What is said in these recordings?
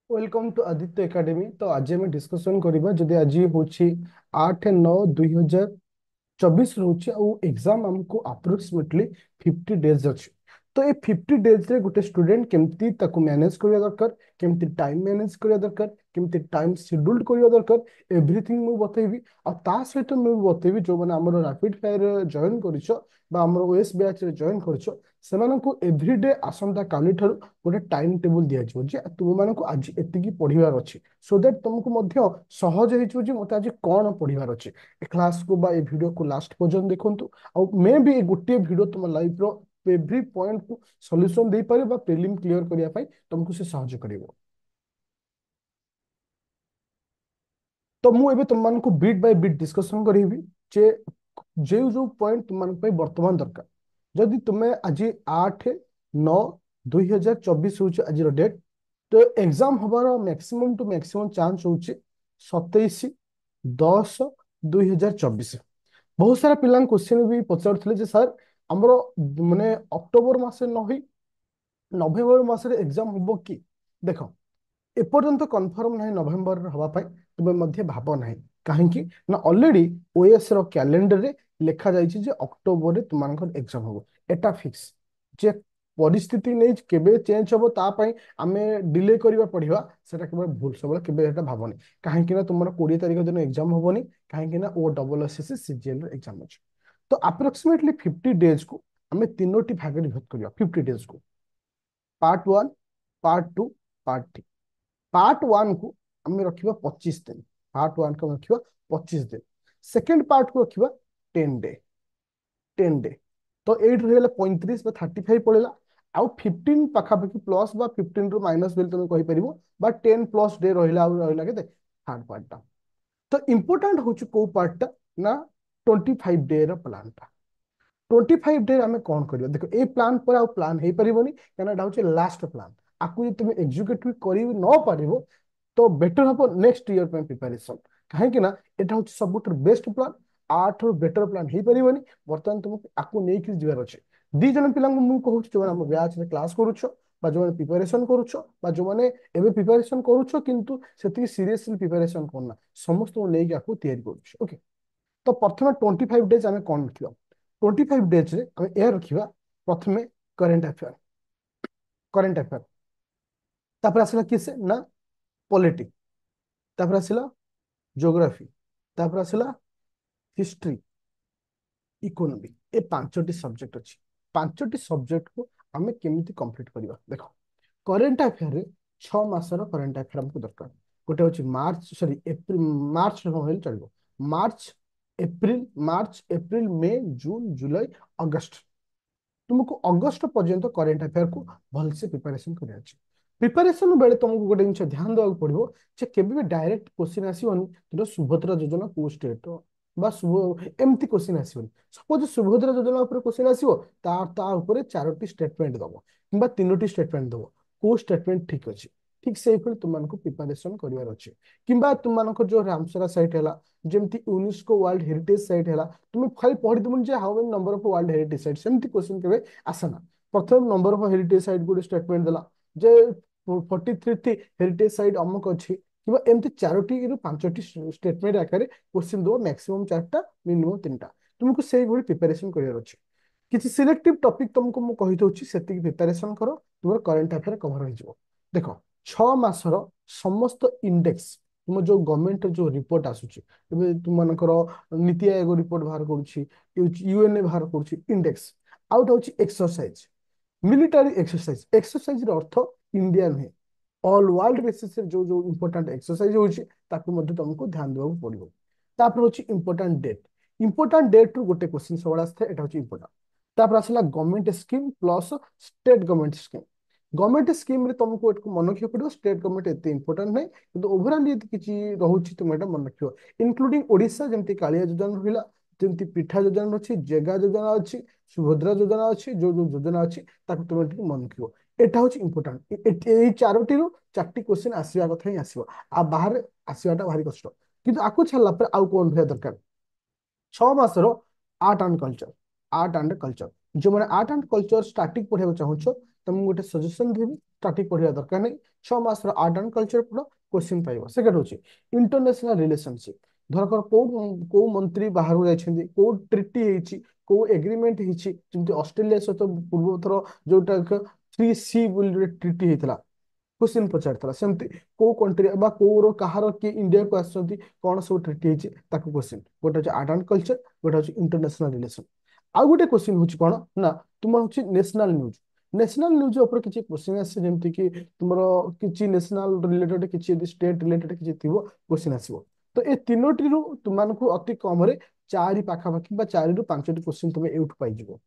Welcome to Aditya academy. तो आज आम डिस्कसन करबा जदि आज होछि 8-9-2024 रोचे और एग्जाम हमको अप्रोक्सीमेटली 50 डेज अच्छे। तो ये 50 डेज रे गोटे स्टूडेंट केमती ताको मैनेज करिया दरकार, केमती टाइम मैनेज करिया दरकार, केमती टाइम शेड्यूल करिया दरकार, एवरीथिंग मु बतैबी। आ ता सहित मु बतैबी जो माने हमर रैपिड फायर जॉइन करिसो बा हमर ओएस बैच रे जॉइन करिसो सेमानंको एवरीडे आसंता काली ठारू गोटे टाइम टेबुल दिया जे तुम मानक आज एतिकी पढ़िबार अछि, सो दैट तुमको मध्य सहज हो जे मते आज कौन पढ़िबार अछि। ए क्लास को बा ए वीडियो को लास्ट पर्यंत देखंतु। आ मे भी ए गोटे वीडियो तुम लाइफ रो एवरी पॉइंट को सॉल्यूशन दे पारे बा प्रीलिम क्लियर करिया पई तुमको से सहज करिवो। तो मु एबे तुम मानक बिट बाय बिट डिस्कशन करिवि जे जो पॉइंट तुम मानक पई वर्तमान दरकार। जदि तुमे आज 8-9-2024 हूँ आज डेट, तो एग्जाम हबार मैक्सिमम टू मैक्सिमम चांस हूँ 27-10-2024। बहुत सारा पिला क्वेश्चन भी पचार जे सर आमर माने अक्टोबर मासे न होई नवेम्बर मासरे एग्जाम हम कि देख एपर्यंत कन्फर्म नहीं नवेम्बर हवा पाई तुम मध्य भाव नहीं कहीं ना ऑलरेडी ओएस रो कैलेंडर रे लिखा जाइए जे अक्टोबर रे तुम एग्जाम हो एटा फिक्स। जे परिस्थिति नहीं केबे चेंज हम तापाई आमे डिले करबा पड़िबा सेटा केवल भूल सब केबे एटा भावनी कहीं ना तुम 20 तारिख दिन एग्जाम होबनी कहीं ना ओ डबल एसएससी सीजीएल एग्जाम अछि। तो अप्रोक्सीमेटली 50 डेज को आमे तीनोटी भाग में विभक्त करिया। 50 डेज को पार्ट 1, पार्ट 2, पार्ट 3। पार्ट 1 को आम रखा 25 दिन। पार्ट 1 को रखा 25 दिन। सेकेंड पार्ट को रखा 10 डे। 10 डे तो एट रही 35 बा 35 पड़ेगा। आउ 15 पाखापाखि प्लस बा 15 रु माइनस बोली तुम कहीपर बा 10 प्लस डे रहा के थर्ड पार्ट टा। तो इम्पोर्टाट हूँ कौ पार्टा ना 25 डे प्लान टा। 25 डे आम कौन कर देख ये प्लान पर प्लान हो पारनि कहीं लास्ट प्लान। आपको जो तुम एग्जीक्यूटिव कर न पार तो बेटर हम नेक्स्ट ईयर प्रिपरेशन कहीं यहाँ हूँ सब बेस्ट प्लान। आठ बेटर प्लान हो पारनि बर्तमान तुमको आपको नहीं जबार अच्छे। दी जन पिला कहूँ जो आम बैच क्लास करुछ जो प्रिपरेशन करुछ जो मैंने प्रिपरेशन करुछ किंतु से सीरियसली प्रिपरेशन करना समस्त को लेकिन आपको तैयारी करुछ। ओके। तो प्रथम 25 डेज आम कौन रखा 25 डेज रे आम एयर रखा प्रथमे करेन्ट अफेयर। करेन्ट अफेयर तापर आसला किसे ना पॉलिटिक्स तापर आसला ज्योग्राफी तापर आसला हिस्ट्री इकोनॉमी। ये पांचटी सब्जेक्ट अच्छी। पांचटी सब्जेक्ट को आम केमी कंप्लीट करवा देख करेन्ट अफेयर रे 6 मासर करेन्ट अफेयर हमको दरकार। गोटे हूँ मार्च सॉरी एप्रिल मार्च चलो मार्च एप्रिल मई जून जुलाई अगस्त तुमको अगस्त पर्यंत करेन्ट अफेयर को भलसे प्रिपरेशन कर प्रिपरेशन बेले तुमको गोटे जिन ध्यान देवा पड़ो जे केबे डायरेक्ट क्वेश्चन आसोनी तुम सुभद्रा योजना को स्टेट बा एमती क्वेश्चन आसोनी। सपोज सुभद्रा योजना क्वेश्चन आसो ता चारोटी स्टेटमेंट दब कि तीनोटी स्टेटमेंट दब को स्टेटमेंट ठीक अच्छे ठीक से तुमको प्रिपरेशन करार अच्छे। कि तुम जो रामसरा सैट है जमी यूनेस्को वर्ल्ड हेरिटेज सैट है तुम खाली पढ़ी जे how many number of world heritage site सेमती क्वेश्चन केबे आसना। प्रथम नंबर ऑफ हेरिटेज साइट गोटे स्टेटमेंट देला जे 43 हेरिटेज साइट अमुक अच्छी कि एमती चारोटी रु पांचटी स्टेटमेंट आकार क्वेश्चन दो मैक्सिमम 4टा मिनिमम 3टा तुमको से प्रिपरेशन करार अच्छे। किसी सिलेक्टिव टॉपिक तुमको मु कहि दउछि सेतिक प्रिपरेशन करो तुमर करंट अफेयर कवर हो जिवो। देखो 6 मासर समस्त इंडेक्स तुम जो गवर्नमेंट जो रिपोर्ट आसुछि एबे तुम मानकर नीति आयोग रिपोर्ट बाहर करूछि यूएनए बाहर करूछि इंडेक्स आउट होछि एक्सरसाइज मिलिटारी एक्सरसाइज। एक्सरसाइज रो अर्थ इंडिया नुहे ऑल वर्ल्ड बेसिस जो जो इंपोर्टेंट एक्सरसाइज होछि ताकू मध्ये तुमको ध्यान देबा पड़िबो। तापर होछि इंपोर्टेंट डेट। इंपोर्टेंट डेट रु गोटे क्वेश्चन सबळ आस्थे एटा होछि इंपोर्टेंट। तापर आसला government scheme plus state government scheme. Government scheme रे तुमको एटको मन रखियो पड़िबो स्टेट गवर्नमेंट एते इंपोर्टेंट नै किंतु ओवरऑल यदि किछि रहउछि तुम एटा मन रखियो इंक्लूडिंग ओडिशा जेमति कालिया योजना रहिला जेमति पिठा योजना अछि जेगा योजना अछि सुभद्रा योजना अछि जो जो योजना अछि ताकू तुम मन रखियो। एटा होछि इंपोर्टेंट ए चारोटी रु चारटी क्वेश्चन आसीबा कथा ही आसीबो आ बाहर आसीबाटा भारी कष्ट किंतु आकु छल्ला पर आउ कोन भय दरकार 6 मासर art and culture. Art and culture जो मैंने आर्ट एंड कल्चर स्टार्टिंग पढ़ाई चाहूँ तुमको गोटे सजेशन देवी स्टार्टिंग पढ़िया दरकार नहीं 6 मासर आर्ट एंड कल्चर पढ़ क्वेश्चन पाइब सेकेंड हूँ इंटरनेशनल रिलेशनशिप धरकर को मंत्री बाहर जाइछन्ति को ट्रिटी हेछि को एग्रीमेंट हेछि जेमति ऑस्ट्रेलिया सहित पूर्व थर जोटा 3C ट्रिटी हेतला क्वेश्चन पचार सेमती को कंट्री बा कोर कहार किए इंडिया को आसछन्ति कौन सब ट्रिटी हेछि ताको क्वेश्चन गोटे होछि आर्ट एंड कल्चर गोटे होछि इंटरनेशनल रिलेशन आउ गोटे क्वेश्चन होछि कोन ना तुम होछि नेशनल न्यूज नेशनल न्यूज ऊपर किछि क्वेश्चन आसे जेमति कि तुमरो किछि नेशनल रिलेटेड किछि यदि स्टेट रिलेटेड किछि थिबो क्वेश्चन आसीबो तो ए तीनोटी रु तुमको अति कम रे चारि पाखापाखि बा 4 रु 5टी क्वेश्चन तुम एउठ पाई जिवो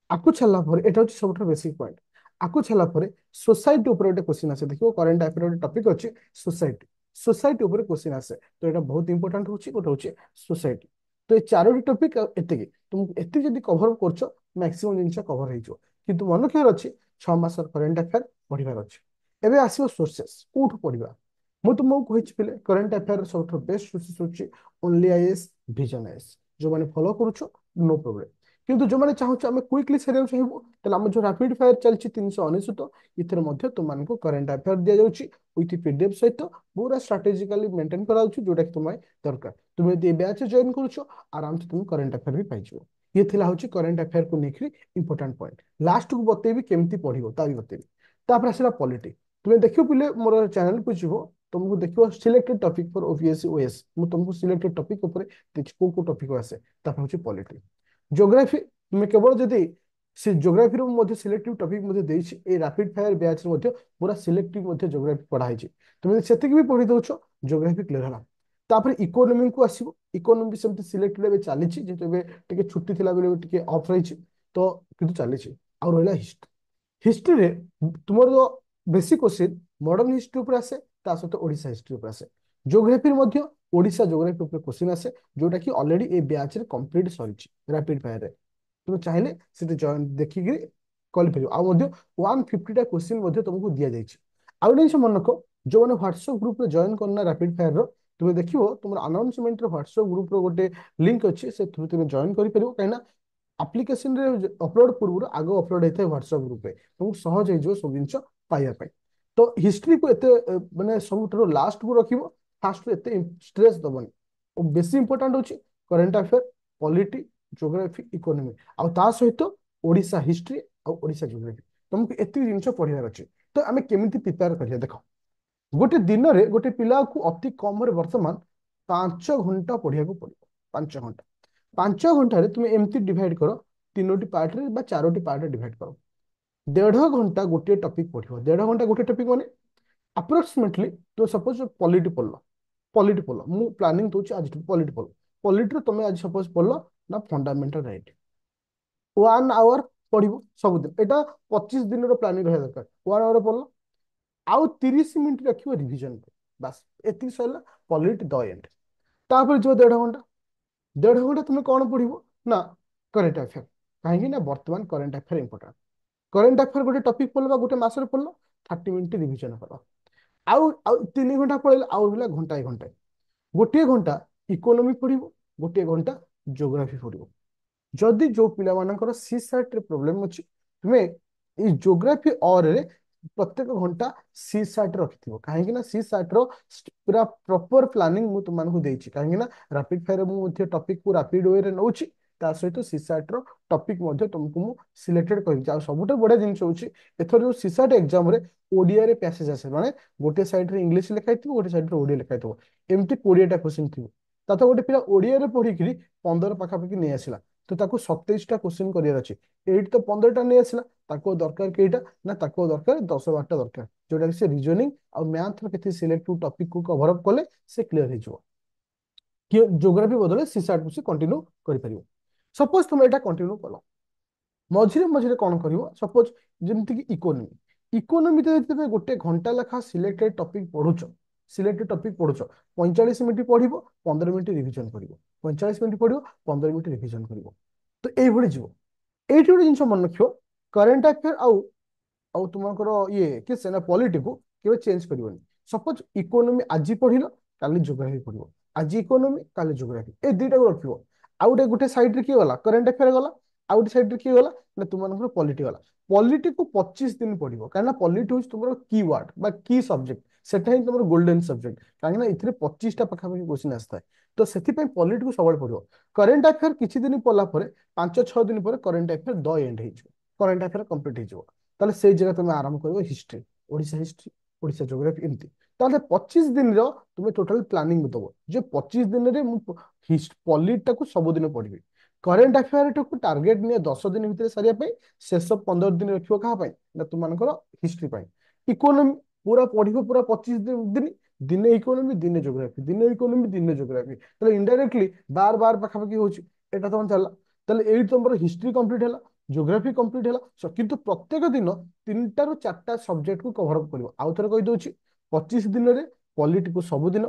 आकु छला पर एटा होछि सबठो बेसिक पॉइंट आकु छला पर सोसाइटी ऊपर गोटे क्वेश्चन आसे देखिबो करंट अफेयर गोटे टॉपिक अछि सोसाइटी सोसाइटी ऊपर क्वेश्चन आसे तो एटा बहुत इंपोर्टेंट होछि गोटे होछि सोसाइटी तो ए चारोटी टॉपिक एतिकी तुम एति जदी कवर करछो मैक्सिमम जिंस कवर हेजो किंतु मन केयर अछि 6 मासर करंट अफेयर पढिबार अछि एबे आसीबो सोर्सेस कोठु पढिबा मु तुमको कहिछि पिले करंट अफेयर सबठो बेस्ट सोर्सेस होछि ओनली आईएएस विजन आईएएस जो माने फॉलो करूछो नो प्रॉब्लम किंतु जो माने चाहूछ आमे क्विकली सेरियस चाहिबो तले हम जो रैपिड फायर चलछि 399 इथर मध्य तुमनको करंट अफेयर दिया जाउछि विथ पीडीएफ सहित पूरा स्ट्रेटेजिकली मेंटेन कराउछि जोटा कि तुमय दरकार तुम यदि बैच जॉइन करूछो आराम से तुम करंट अफेयर भी पाइछो ये थिला होछि करंट अफेयर को नेखरी इंपोर्टेंट पॉइंट लास्ट को बतेबी केमती पढिबो ता भी बतेबी तापर आसीला पॉलिटी तुम देखियो पिले मोर चैनल को जिवो तुमको देखियो selected topic for OBS OS मु तुमको सिलेक्टेड टॉपिक ऊपर को टॉपिक आसे तापर होछि पॉलिटी ज्योग्राफी तुम्हें केवल जदि से ज्योग्राफी रो मध्य सिलेक्टिव टॉपिक मध्य देछि ए रैपिड फायर बैच रो मध्य पूरा सिलेक्टिव मध्य ज्योग्राफी पढ़ाई छि तुम सेतिक भी पढ़ी दोछो ज्योग्राफी क्लियर हला तापर इकोनॉमी को आसीबो इकोनॉमी सेमति सिलेक्टेड बे चाली छि जेतो बे टिके छुट्टी थिला बेले टिके ऑफ रही छि तो किंतु चाली छि आ रहला हिस्ट्री हिस्ट्री रे तुमर जो बेसिक क्वेश्चन मॉडर्न हिस्ट्री ऊपर आसे ता सहित ओडिसा हिस्ट्री ऊपर आसे ज्योग्राफी मध्य ओडिसा ज्योग्राफी ऊपर क्वेश्चन आसे जोटा कि ऑलरेडी ए बैच रे कंप्लीट सरी छि रैपिड फायर रे तुम चाहिले से जॉइन देखिक कल पार आ 150टा क्वेश्चन तुमको दि जाइए आउ गोटे मन रख जो मैंने व्हाट्सएप ग्रुप जॉइन करना रैपिड फायर रो तुम देखियो तुम अनाउंसमेंट व्हाट्सएप ग्रुप रो गोटे लिंक अच्छे से तुम जॉइन कर कहीं आप्लिकेशन रे अपलोड पूर्व आग अपलोड होता है व्हाट्सएप ग्रुप रे तुमको सहज हो सब जिन पाइबा तो हिस्ट्री को एते माने सब लास्ट को रखिबो फास्ट को एते स्ट्रेस दबनी और बेसी इंपोर्टेंट होची current affair polity geography economy आ ता सहित ओडिसा हिस्ट्री और ओडिसा ज्योग्राफी तुमको एति जिंस पढ़िबार अछि तो आमे केमिति प्रिपेयर करिया देखो गोटे दिन रे गोटे पिला को अति कम रे वर्तमान 5 घंटा पढ़िया को पड़िबो 5 घंटा 5 घंटा तुम एमती डिवाइड करो तीनोटी पार्ट रे बा चारोटी पार्ट रे डिवाइड करो 1.5 घंटा गोटे टॉपिक पढ़िबो 1.5 घंटा गोटे टॉपिक माने अप्रोक्सीमेटली तो सपोज पॉलिटी पढ़ल मु प्लानिंग दोछि आज पॉलिटी पढ़ल पॉलिटी तुम आज सपोज पढ़ल ना फंडामेंटल राइट 1 आवर पढ़िबो सबुदिन एटा 25 दिन प्लानिंग रहा दरकार 1 आवर पढ़ल आउ 30 मिनिट रखिबो रिवीजन पे बस एति सैला पॉलिटी द एंड तापर जो 1.5 घंटा तुम कौन पढ़िबो ना करंट अफेयर कहीं ना वर्तमान current affair important current affair गोटे टॉपिक पढ़ल गोटे मासरे पढ़ल 30 मिनिट रिवीजन कर आउ आउ 3 घंटा पढ़ल आउ होला घंटा गोटे घंटा इकोनॉमी पढ़िबो गोटे घंटा ज्योग्राफी पढ़िबो जदि जो पिला मानकर सी साइट रे प्रॉब्लम अछि तुमे ई ज्योग्राफी और रे प्रत्येक घंटा सी साइट रखिथिबो काहे ना सी साइट रो पूरा प्रॉपर प्लानिंग मु तुम मानकु देछि काहे ना रैपिड फायर मु मध्ये टॉपिक को रैपिड वे रे नउछि ता सहित सी साइट रो टॉपिक मध्ये तुमको मु सिलेक्टेड करि जा सबुटे बडा जिंस होछि एथर जो सी साइट एग्जाम रे ओडिया रे पैसेज आसे माने गोटे साइड रे इंग्लिश लिखाइथिबो गोटे साइड रे ओडिया लिखाइथिबो एमती 20टा क्वेश्चन थिबो तातो गोटे पिला ओडिया रे पढिकरी 15 पाखापाखि नै आसिला तो ताको 27टा क्वेश्चन करियर अछि एट तो 15टा नै आसिला ताको दरकार केइटा ना ताको दरकार 10-12टा दरकार जोटा कि से रीजनिंग और मैथ रो केते सिलेक्टिव टॉपिक को कवर अप कले से क्लियर हे जो कि ज्योग्राफी बदले सी साइट से कंटिन्यू करि परिबो सपोज तुम एटा कंटिन्यू कलो मझिरे मझिरे कौन करिवो सपोज जेमति कि इकोनॉमी तो जब गोटे घंटा लेखा सिलेक्टेड टॉपिक पढ़ुछ सिलेक्टेड टॉपिक पढ़ुछ 45 मिनिट पढ़िबो 15 मिनिट रिवीजन करिवो 45 मिनिट पढ़िबो 15 मिनिट रिवीजन करिवो तो एई भଳି जिवो एइठी गोटे जिंस मन रखियो करंट अफेयर आउ तुमकर ये कि सेना पॉलिटी को केबे चेंज करिवोनी सपोज इकोनॉमी आज पढ़िलो काली ज्योग्राफी पढ़िबो आज इकोनॉमी काली ज्योग्राफी ए दुईटा को रखिबो आउ गोटे साइड रे की गला करंट अफेयर गला आउट साइड रे किए गला ना तुम मानकर पॉलिटी गला। पॉलिटी को 25 दिन पढ़िबो काना पॉलिटी होछ तुमरो कीवर्ड बा की सब्जेक्ट सेटा ही तुमरो गोल्डन सब्जेक्ट काना इथिरे 25 टा पाखा पाखी क्वेश्चन आस्ता है। तो सेति पई पॉलिटी को सबल पढ़िबो। करेंट अफेयर किछि दिन पढ़ला परे 5-6 दिन परे करेंट अफेयर द एंड हे करेंट अफेयर कंप्लीट हे जो ताले सेई जगह तुम आरंभ करबो history Odisha history Odisha geography एमती ताले 25 दिन रो तुम टोटल प्लानिंग दबो जे 25 दिन रे मु पॉलिटी टाको सब दिन पढ़िबी। करेंट अफेयर टाको टार्गेट निये 10 दिन भितर सारिया पे शेष 15 दिन रखियो कहा पाई ना तुम मानकर हिस्ट्री पाई। इकोनॉमी पूरा पढ़िबो पूरा 25 दिन दिने इकोनॉमी दिने ज्योग्राफी दिने इकोनॉमी दिने ज्योग्राफी ताले इनडायरेक्टली बार बार पाखापाखि होची एटा तुम चला ताले एई तुमर हिस्ट्री कंप्लीट हैला ज्योग्राफी कंप्लीट हैला किंतु प्रत्येक दिन 3टा ରୁ 4टा सब्जेक्ट को कवर अप करिवो आउ थरे कहि दोची 25 दिन रे पॉलिटी को सब दिन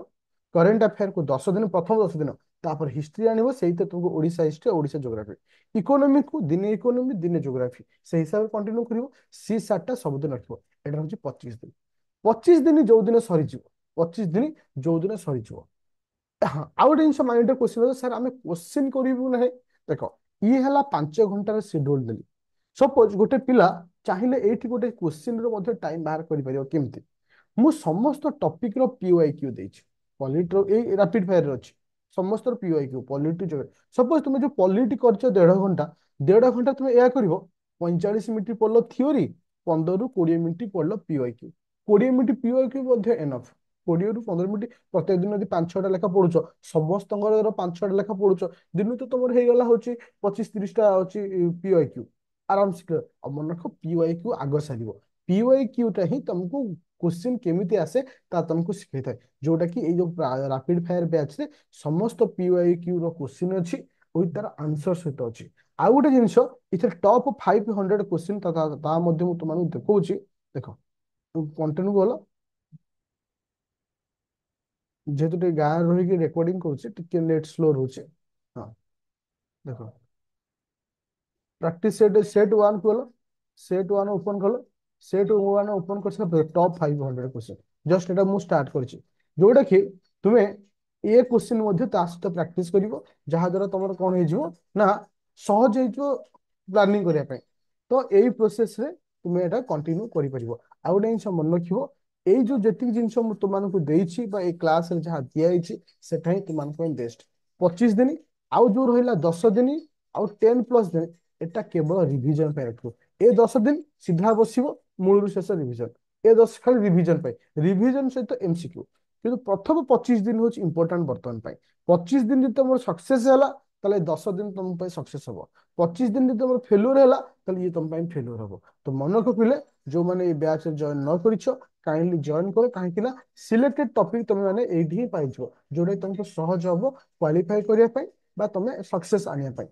करेंट अफेयर को 10 दिन प्रथम 10 दिन तापर हिस्ट्री आनिबो सेही तुमको Odisha history Odisha geography economy को दिने इकोनॉमी दिने ज्योग्राफी से हिसाब कंटिन्यू करिवो सी 7टा सब दिन रखिवो एटा होची 25 दिन। 25 दिन जो दिन सरी जीवो 25 दिन जो दिन सरी जीवो हाँ आउ गोटे जिन माइंड क्वेश्चन सर आम क्वेश्चन करूँ ना देख ये है 5 घंटार शेड्यूल देली सपोज गोटे पिला चाहिए ये गोटे क्वेश्चन टाइम बाहर करमती मु समस्त टॉपिक रो पीओआईक्यू देछि पॉलिटी रो ए रैपिड फायर रो अछि समस्त रो पीओआईक्यू पॉलिटी जो सपोज तुम जो पॉलिटी करछ 1.5 घंटा तुम या करिवो 45 मिनिट पढ़लो थ्योरी 15 ରୁ 20 मिनिट पढ़लो पीओआईक्यू 20 मिनिट पीओआईक्यू मध्ये एनफ 20 ରୁ 15 मिनिट प्रत्येक दिन यदि 5-6टा लेखा पढ़ुछ समस्त 5-6टा लेखा पढ़ुछ दिन तो तुम हो होची 25-30टा होची पीओआईक्यू आराम से मन रख पीओआईक्यू आग सार पीओआईक्यू टा ही तुमको क्वेश्चन केमिति आसे ता तुमको सिखाई थाए जोटा कि ए जो रैपिड फायर बैच रे समस्त पीओआईक्यू रो क्वेश्चन अछि विथ तार आंसर सहित अछि आउ गोटे जिंस इथे टॉप 500 क्वेश्चन ता मध्ये मु तुमनु देखौछि देखो कंटिन्यू बोलो जेहेतु टे गाँ रही रेकॉर्डिंग करूचे टिके नेट स्लो रोचे हाँ देखो प्रैक्टिस सेट सेट 1 खोलो सेट 1 ओपन खोलो सेट 1 ओपन कर टॉप 500 क्वेश्चन जस्ट एटा मु स्टार्ट करछि जोटा कि तुमे ए क्वेश्चन मध्ये ता सहित प्रैक्टिस करिवो जहा द्वारा तमर कोन हे जिवो ना सहज हे जिवो प्लानिंग करिया पे तो एई प्रोसेस रे तुमे एटा कंटिन्यू करि परिवो आ गोटे जिंस मन रखिवो एई जो जेतिक जिंस मु तुमानकु देइछि बा ए क्लास रे जहा दिया हिछि सेटा ही तुमानकु बेस्ट 25 दिन आउ जो रहिला 10 दिन आउ 10 प्लस दिन एटा केवल रिवीजन पे रखिवो ए 10 दिन सीधा बसिवो मूलरु शेष रिवीजन ए 10 खाली रिवीजन पे रिवीजन सहित एमसीक्यू किंतु प्रथम 25 दिन होची इंपोर्टेंट बर्तमान पे 25 दिन जब तुम सक्सेस हैला ताले 10 दिन तुम पे सक्सेस हबो 25 दिन जब तुम फेल्योर हैला ताले ये तुम पे फेल्योर हबो तो मन को पिले जो माने ए बैच जॉइन न करिछो काइंडली जॉइन करो काहे ना सिलेक्टेड टॉपिक तुम माने एठी ही पाइछो जोडे तुमको सहज हबो क्वालिफाई करिया पे बा तुमे सक्सेस आनिया पे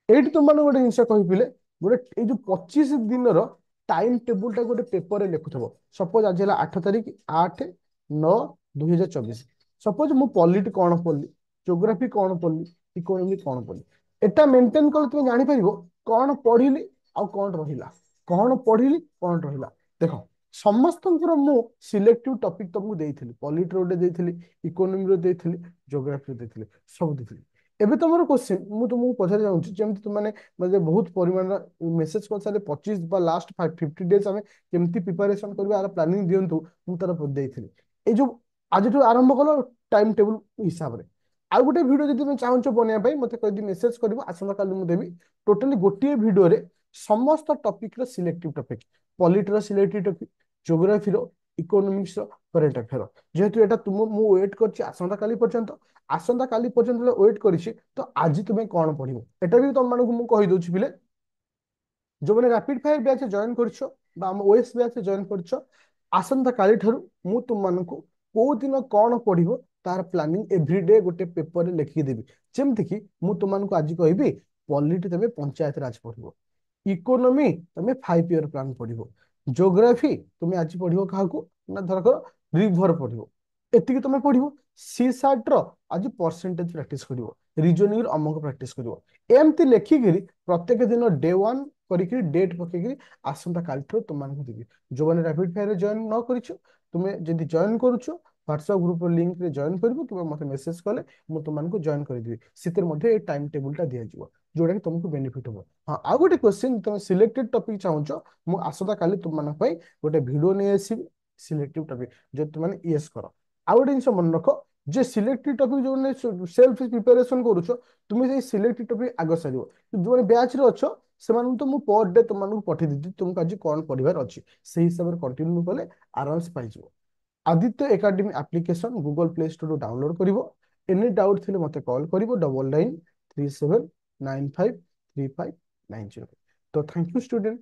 एठी तुम माने गोटे जिंस कहि पिले गोटे ए जो 25 दिन रो टाइम टेबुल टा गोटे पेपर रे लिखुथबो सपोज आज हला 8 तारिख 8/9/2024 सपोज मु पॉलिटी कोन पढली ज्योग्राफी कोन पढली इकोनॉमी कोन पढली एटा मेंटेन कर तुम जानि परिबो कोन पढिली आ कोन रहिला कोन पढिली कोन रहिला देखो समस्त मु सिलेक्टिव टॉपिक तुमको देइथिली पॉलिटी रो देइथिली इकोनॉमी रो देइथिली ज्योग्राफी रो देइथिली सब देइथिली एबे तमरो क्वेश्चन मु तुमको पछारे जाउछि जेमति तुम माने म्हणजे बहुत परिमाण मेसेज कर सारे 25 बा लास्ट 50 डेज हमें केमति प्रिपरेशन करबा आर प्लानिंग दियंतु मु तार देइथिली ए जो आज आरंभ कलो टाइम टेबुल हिसाब रे आ गोटे वीडियो जदि तुम चाहछ बनिया पई मते कहि मेसेज करबो आसंता काली मु देबी टोटली गोटे वीडियो रे समस्त टॉपिक रो सिलेक्टिव टॉपिक पॉलिटी रो सिलेक्टिव टॉपिक ज्योग्राफी रो इकोनॉमिक्स रो करेंट अफेयर जेहेतु एटा तुम मु वेट करछि आसंता काली पर्यंत वेट करिछि तो आज तुमे कोन पढिबो एटा भी तुम मानकु मु कहि दोछि बिले जो मैंने रैपिड फायर बैच जॉइन करछो बा हम ओएस बैच जॉइन करछो आसंता काली ठारू मु तुम मानकु को दिन कोन पढिबो तार प्लानिंग एवरीडे गोटे पेपर रे लिखि देबी जेमति कि मु तुम मानकु आज कहबी पॉलिटी तमे पंचायत राज पढिबो इकोनॉमी तमे 5 ईयर प्लान पढिबो ज्योग्राफी तुमे आज पढिबो काहाकू ना धरक रिवर पढिबो एतिकी तुमे पढिबो सी सार्ट रो आज परसेंटेज प्रैक्टिस करिवो रीजनिंग अमक प्रैक्टिस करिवो एमती लेखिकी प्रत्येक दिन डे 1 करिकी डेट पकेकी आसंता काल तुम मानक देबी जो मैंने रैपिड फायर जॉइन न करिछु तुमे जदि जॉइन करूछु व्हाट्सएप ग्रुप लिंक रे जॉइन करबो कि मते मेसेज कले मु तुम मानक जॉइन कर देबी सितर मध्ये ए टाइम टेबुल टा दिया जिवो जोटा कि तुमको बेनिफिट हो। हाँ आउ गोटे क्वेश्चन तुम सिलेक्टेड टॉपिक चाहूच मु आसता काली तुम मान गोटे वीडियो नहीं आसीबी सिलेक्टिव टॉपिक जो तुम माने यस कर। आउ गोटे जिनिस मन रख जे सिलेक्टिव टॉपिक जो सेल्फ प्रिपरेशन करूछ तुम से सिलेक्टिव टॉपिक आग सार जो बैच रे अच्छो से तो मुझे पर डे तुमको पठे दी तुमको आज कौन पढ़ार अच्छी से हिसाब से कंटिन्यू कले आराम से पाई। Aditya academy application Google Play Store ରୁ डाउनलोड करिवो। एनी डाउट थिले मते कॉल करिवो 9937953590। तो थैंक यू स्टूडेंट।